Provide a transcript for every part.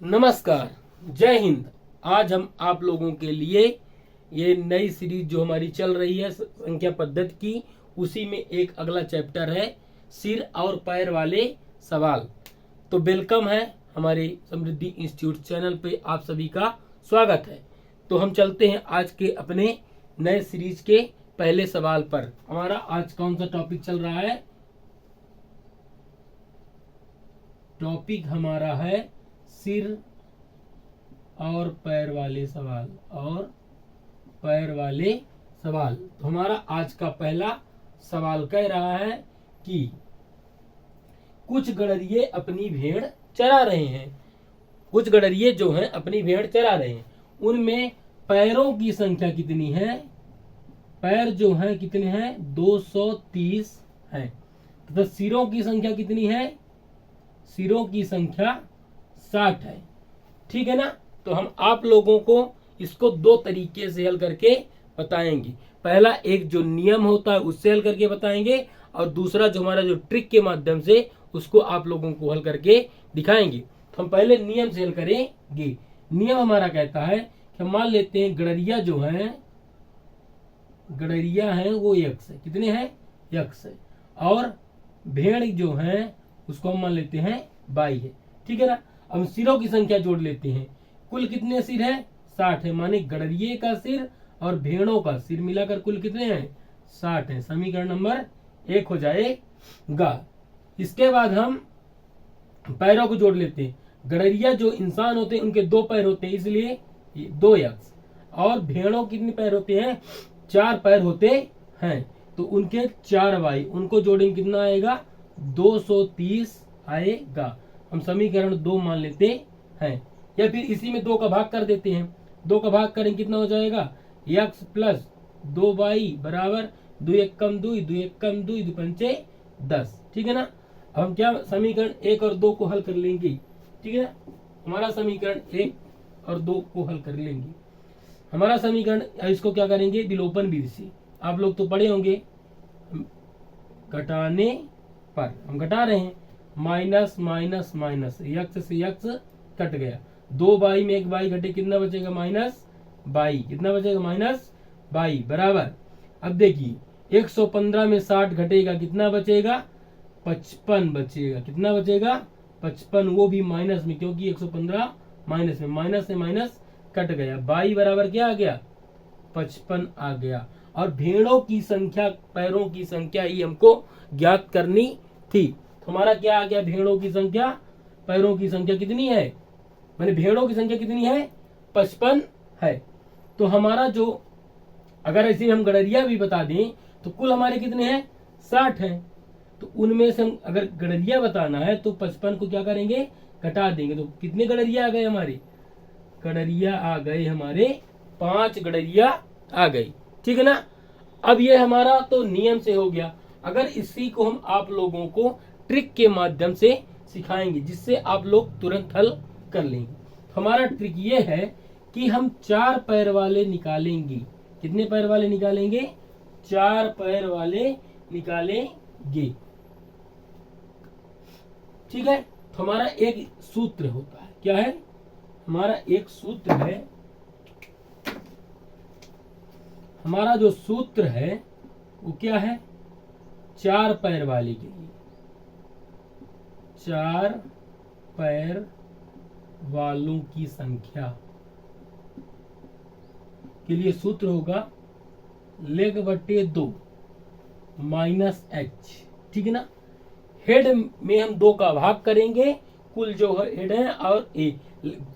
नमस्कार, जय हिंद। आज हम आप लोगों के लिए ये नई सीरीज जो हमारी चल रही है संख्या पद्धति की, उसी में एक अगला चैप्टर है सिर और पैर वाले सवाल। तो वेलकम है हमारे समृद्धि इंस्टीट्यूट चैनल पे, आप सभी का स्वागत है। तो हम चलते हैं आज के अपने नए सीरीज के पहले सवाल पर। हमारा आज कौन सा टॉपिक चल रहा है? टॉपिक हमारा है सिर और पैर वाले सवाल तो हमारा आज का पहला सवाल कह रहा है कि कुछ गड़रिये अपनी भेड़ चरा रहे हैं। कुछ गड़रिये जो हैं अपनी भेड़ चरा रहे हैं, उनमें पैरों की संख्या कितनी है? पैर जो हैं कितने हैं? 230 हैं। तो सिरों की संख्या कितनी है? सिरों की संख्या 60 है। ठीक है ना? तो हम आप लोगों को इसको दो तरीके से हल करके बताएंगे। पहला एक जो नियम होता है उससे हल करके बताएंगे, और दूसरा जो हमारा जो ट्रिक के माध्यम से उसको आप लोगों को हल करके दिखाएंगे। तो हम पहले नियम से हल करेंगे। नियम हमारा कहता है कि मान लेते हैं गड़रिया जो है, गड़रिया है वो यक्ष है। कितने हैं? यक्ष है। और भेड़ जो है उसको हम मान लेते हैं 22 है। ठीक है ना? हम सिरों की संख्या जोड़ लेते हैं। कुल कितने सिर है? 60 है। माने गड़रिये का सिर और भेड़ों का सिर मिलाकर कुल कितने हैं? 60 है। समीकरण नंबर 1 हो जाएगा। इसके बाद हम पैरों को जोड़ लेते हैं। गड़रिया जो इंसान होते हैं उनके 2 पैर होते हैं, इसलिए 2 यक्ष। और भेड़ों कितने पैर होते हैं? 4 पैर होते हैं, तो उनके 4 वाई। उनको जोड़ेंगे कितना आएगा? 230 आएगा। हम समीकरण 2 मान लेते हैं, या फिर इसी में 2 का भाग कर देते हैं। 2 का भाग करें कितना हो जाएगा? x प्लस 2y बराबर 2 एक कम 2, 2 एक कम 2, 2 पंचे 10। ठीक है ना? अब हम क्या समीकरण 1 और 2 को हल कर लेंगे। ठीक है ना? हमारा समीकरण 1 और 2 को हल कर लेंगे। हमारा समीकरण, इसको क्या करेंगे? विलोपन विधि से। आप लोग तो पढ़े होंगे, घटाने पर हम घटा रहे हैं। माइनस माइनस माइनस, यक्ष से यक्ष कट गया। 2 बाई में 1 बाई घटे, कितना बचेगा? माइनस 22। कितना बचेगा? माइनस 22 बराबर। अब देखिए 115 में 60 घटेगा, कितना बचेगा? 55 बचेगा। कितना बचेगा? 55, वो भी माइनस में, क्योंकि 115 माइनस में, माइनस से माइनस कट गया। 22 बराबर क्या आ गया? 55 आ गया। और भेड़ों की संख्या, पैरों की संख्या ही हमको ज्ञात करनी थी। हमारा क्या आ गया? भेड़ों की संख्या, पैरों की संख्या कितनी है? मैंने भेड़ों की संख्या कितनी है? 55 है। तो हमारा जो, अगर ऐसे हम गड़रिया भी बता दें तो कुल हमारे कितने हैं? 60 हैं। तो उनमें से हम अगर गड़रिया बताना है तो 55 को क्या करेंगे? घटा देंगे। तो कितने गड़रिया आ गए हमारे? गड़रिया आ गए हमारे 5 गड़रिया आ गई। ठीक है ना? अब ये हमारा तो नियम से हो गया। अगर इसी को हम आप लोगों को ट्रिक के माध्यम से सिखाएंगे, जिससे आप लोग तुरंत हल कर लेंगे। हमारा ट्रिक ये है कि हम 4 पैर वाले निकालेंगे। कितने पैर वाले निकालेंगे? 4 पैर वाले निकालेंगे। ठीक है? तो हमारा एक सूत्र होता है। क्या है? हमारा एक सूत्र है। हमारा जो सूत्र है वो क्या है? 4 पैर वाले के लिए 4 पैर वालों की संख्या के लिए सूत्र होगा लेग बटे 2 माइनस एच। ठीक है ना? हेड में हम 2 का भाग करेंगे, कुल जो हेड है, और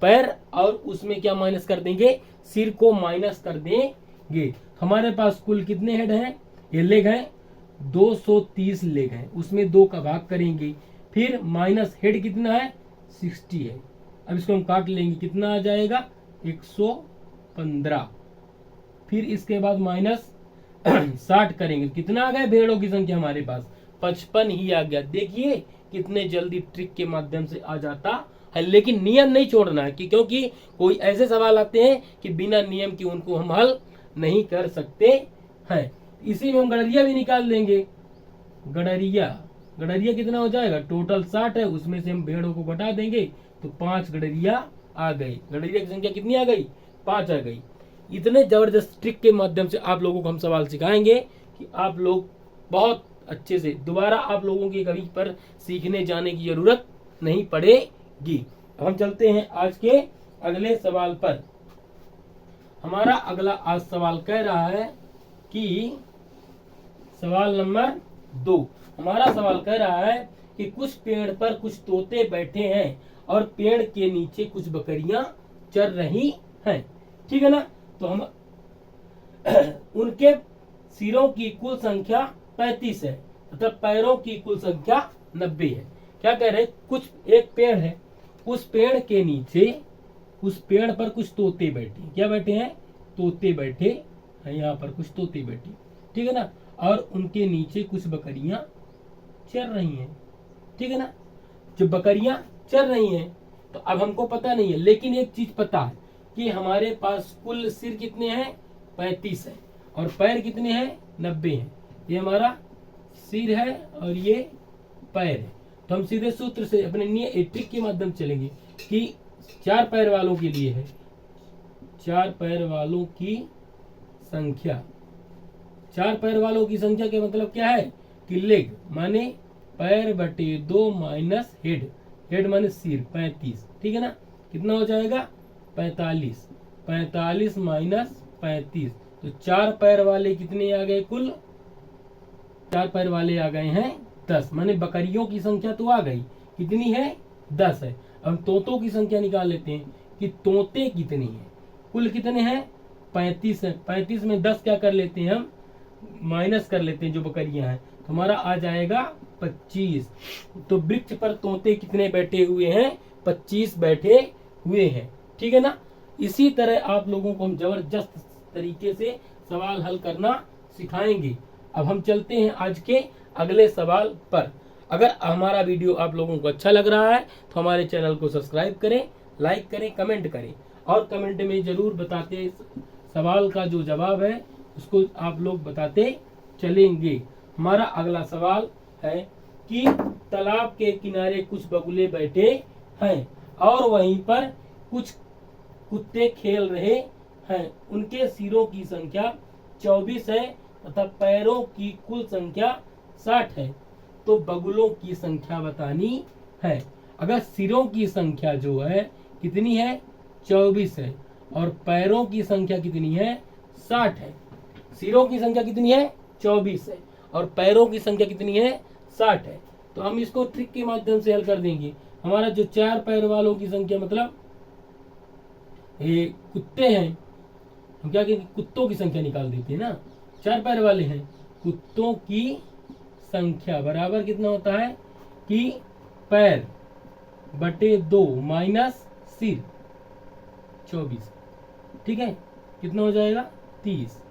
पैर, और उसमें क्या माइनस कर देंगे? सिर को माइनस कर देंगे। हमारे पास कुल कितने हेड हैं? ये लेग हैं, 230 लेग हैं, उसमें 2 का भाग करेंगे। फिर माइनस हेड कितना है? 60 है। अब इसको हम काट लेंगे, कितना आ जाएगा? 115। फिर इसके बाद माइनस 60 करेंगे, कितना आ गया? भेड़ों की संख्या हमारे पास 55 ही आ गया। देखिए कितने जल्दी ट्रिक के माध्यम से आ जाता है। लेकिन नियम नहीं छोड़ना है, क्योंकि कोई ऐसे सवाल आते हैं कि बिना नियम के उनको हम हल नहीं कर सकते हैं। इसी में हम गड़रिया भी निकाल लेंगे। गड़रिया कितना हो जाएगा? टोटल 60 है, उसमें से हम भेड़ों को घटा देंगे तो 5 गडरिया आ गई। गडरिया की संख्या कितनी आ गई? 5 आ गई। इतने जबरदस्त ट्रिक के माध्यम से आप लोगों को हम सवाल सिखाएंगे कि आप लोग बहुत अच्छे से दोबारा आप लोगों की कभी पर सीखने जाने की जरूरत नहीं पड़ेगी। अब हम चलते हैं आज के अगले सवाल पर। हमारा अगला आज सवाल कह रहा है कि सवाल नंबर 2। हमारा सवाल कह रहा है कि कुछ पेड़ पर कुछ तोते बैठे हैं और पेड़ के नीचे कुछ बकरियां चर रही हैं। ठीक है ना? तो हम उनके सिरों की कुल संख्या 35 है तथा पैरों की कुल संख्या 90 है। क्या कह रहे हैं? कुछ एक पेड़ है, उस पेड़ के नीचे उस पेड़ पर कुछ तोते बैठे। क्या बैठे हैं? तोते बैठे हैं। यहाँ पर कुछ तोते बैठे, ठीक है ना? और उनके नीचे कुछ बकरियां चर रही हैं। ठीक है ना? जब बकरियां चर रही हैं तो अब हमको पता नहीं है, लेकिन एक चीज पता है कि हमारे पास कुल सिर कितने हैं? 35 है और पैर कितने हैं? 90 हैं। ये हमारा सिर है और ये पैर है। तो हम सीधे सूत्र से अपने ट्रिक के माध्यम चलेंगे कि 4 पैर वालों के लिए है 4 पैर वालों की संख्या। 4 पैर वालों की संख्या के मतलब क्या है कि लेग माने पैर बटे 2 माइनस हेड। हेड माने सिर 35। ठीक है ना? कितना हो जाएगा? 45। 45 माइनस 35 तो 4 पैर वाले कितने आ गए? कुल 4 पैर वाले आ गए हैं 10। माने बकरियों की संख्या तो आ गई, कितनी है? 10 है। हम तोतों की संख्या निकाल लेते हैं कि तोते कितनी है। कुल कितने हैं? 35 है। 35 में 10 क्या कर लेते हैं हम? माइनस कर लेते हैं जो बकरियां हैं, तो हमारा आ जाएगा 25। तो वृक्ष पर तोते कितने बैठे हुए हैं? 25 बैठे हुए हैं। ठीक है ना? इसी तरह आप लोगों को हम जबरदस्त तरीके से सवाल हल करना सिखाएंगे। अब हम चलते हैं आज के अगले सवाल पर। अगर हमारा वीडियो आप लोगों को अच्छा लग रहा है तो हमारे चैनल को सब्सक्राइब करें, लाइक करें, कमेंट करें और कमेंट में जरूर बताते सवाल का जो जवाब है उसको आप लोग बताते चलेंगे। हमारा अगला सवाल है कि तालाब के किनारे कुछ बगुले बैठे हैं और वहीं पर कुछ कुत्ते खेल रहे हैं। उनके सिरों की संख्या 24 है तथा पैरों की कुल संख्या 60 है। तो बगुलों की संख्या बतानी है। अगर सिरों की संख्या जो है कितनी है? 24 है और पैरों की संख्या कितनी है? 60 है। सिरों की संख्या कितनी है? 24 है और पैरों की संख्या कितनी है? 60 है। तो हम इसको ट्रिक के माध्यम से हल कर देंगे। हमारा जो 4 पैर वालों की संख्या मतलब ये कुत्ते हैं, हम क्या कहेंगे? कुत्तों की संख्या निकाल देते हैं ना। 4 पैर वाले हैं, कुत्तों की संख्या बराबर कितना होता है कि पैर बटे 2 माइनस सिर 24। ठीक है? कितना हो जाएगा? 30।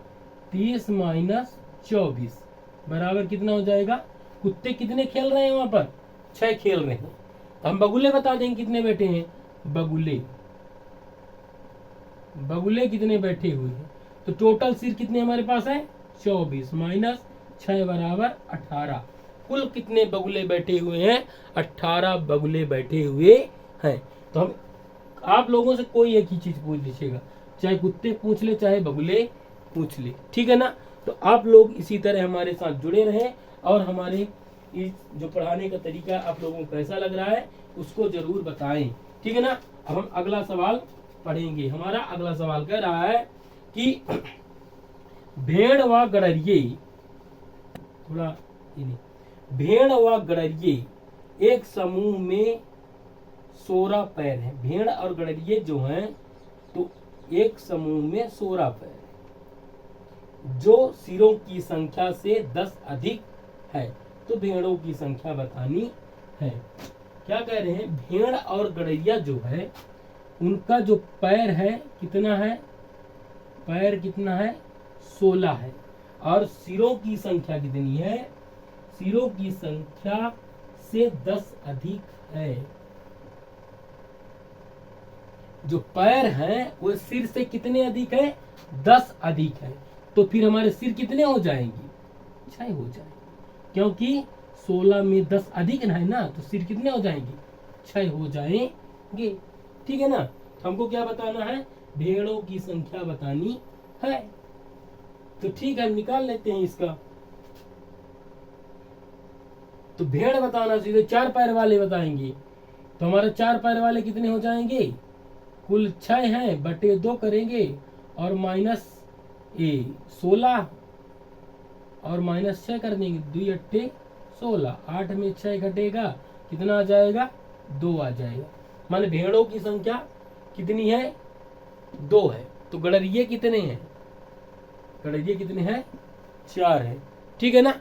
30 माइनस 24 बराबर कितना हो जाएगा? कुत्ते कितने खेल रहे हैं वहां पर? 6 खेल रहे हैं। तो हम बगुले बता देंगे कितने बैठे हैं। बगुले कितने बैठे हुए हैं। तो टोटल सिर कितने हमारे पास है? 24 माइनस 6 बराबर 18। कुल कितने बगुले बैठे हुए हैं? 18 बगुले बैठे हुए हैं। तो हम आप लोगों से कोई एक ही चीज पूछ लीजिएगा, चाहे कुत्ते पूछ ले चाहे बगुले पूछ ले। ठीक है ना? तो आप लोग इसी तरह हमारे साथ जुड़े रहें और हमारे इस जो पढ़ाने का तरीका आप लोगों को कैसा लग रहा है उसको जरूर बताएं। ठीक है ना? अब हम अगला सवाल पढ़ेंगे। हमारा अगला सवाल कह रहा है कि भेड़ व गड़रिये भेड़ व गड़रिये एक समूह में 16 पैर हैं। भेड़ और गड़रिये जो हैं तो एक समूह में 16 पैर हैं जो सिरों की संख्या से 10 अधिक है। तो भेड़ों की संख्या बतानी है। क्या कह रहे हैं? भेड़ और गड़रिया जो है उनका जो पैर है कितना है? पैर कितना है? 16 है और सिरों की संख्या कितनी है? सिरों की संख्या से 10 अधिक है। जो पैर हैं वो सिर से कितने अधिक है? 10 अधिक है। तो फिर हमारे सिर कितने हो जाएंगे? 6 हो जाएंगे, क्योंकि 16 में 10 अधिक है ना, तो सिर कितने हो जाएंगे? 6 हो गे। ठीक है ना, हमको क्या बताना है, भेड़ों की संख्या बतानी है। तो ठीक है, निकाल लेते हैं इसका। तो भेड़ बताना, सीधे 4 पैर वाले बताएंगे। तो हमारे 4 पैर वाले कितने हो जाएंगे, कुल 6 हैं, बटे 2 करेंगे और माइनस 16 और माइनस 6 कर देंगे, 2 अट्ठे 16, 8 में 6 घटेगा, कितना आ जाएगा, 2 आ जाएगा। माने भेड़ों की संख्या कितनी है, 2 है। तो गड़रिये कितने हैं, गड़रिये कितने हैं, 4 है। ठीक है ना,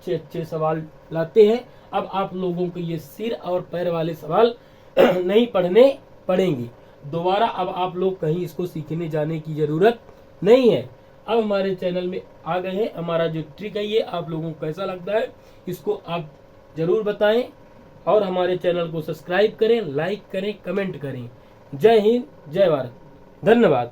अच्छे सवाल लाते हैं। अब आप लोगों को ये सिर और पैर वाले सवाल नहीं पढ़ने पड़ेंगे दोबारा। अब आप लोग कहीं इसको सीखने जाने की जरूरत नहीं है। अब हमारे चैनल में आ गए हैं। हमारा जो ट्रिक है ये आप लोगों को कैसा लगता है, इसको आप जरूर बताएं और हमारे चैनल को सब्सक्राइब करें, लाइक करें, कमेंट करें। जय हिंद, जय भारत, धन्यवाद।